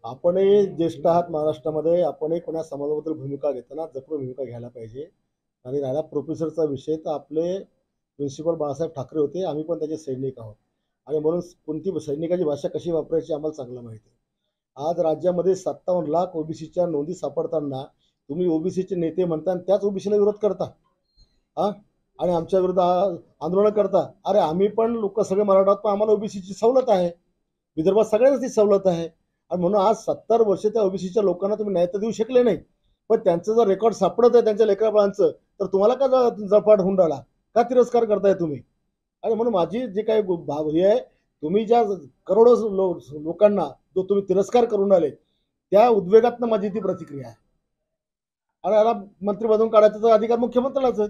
आपणही ज्येष्ठ आहात महाराष्ट्रामध्ये, आपणही कोणा समाजाबद्दल भूमिका घेताना जपून भूमिका घ्यायला पाहिजे. आणि राहिला प्रोफेसरचा विषय, तर आपले प्रिन्सिपल बाळासाहेब ठाकरे होते, आम्ही पण त्याचे सैनिक आहोत. आणि म्हणून कोणती सैनिकाची भाषा कशी वापरायची आम्हाला चांगलं माहिती आहे. आज राज्यामध्ये 57 लाख ओबीसीच्या नोंदी सापडताना तुम्ही ओबीसीचे नेते म्हणता आणि त्याच ओबीसीला विरोध करता. हा, आणि आमच्या विरुद्ध आंदोलन करता. अरे आम्ही पण लोक सगळे मराठा आहोत, पण आम्हाला ओबीसीची सवलत आहे. विदर्भात सगळ्यांना ती सवलत आहे. आणि म्हणून आज 70 वर्ष त्या ओबीसीच्या लोकांना तुम्ही न्याय तर देऊ शकले नाही. पण त्यांचं जर रेकॉर्ड सापडत आहे त्यांच्या लेकराबाळांचं, तर तुम्हाला का जळफाट होऊन राहिला, का तिरस्कार करताय तुम्ही? आणि म्हणून माझी जे काही भाव हे आहे, तुम्ही ज्या करोडो लोकांना जो तुम्ही तिरस्कार करून आले, त्या उद्वेगातनं माझी ती प्रतिक्रिया आहे. आणि याला मंत्री बनवून काढायचा अधिकार मुख्यमंत्र्यालाच आहे.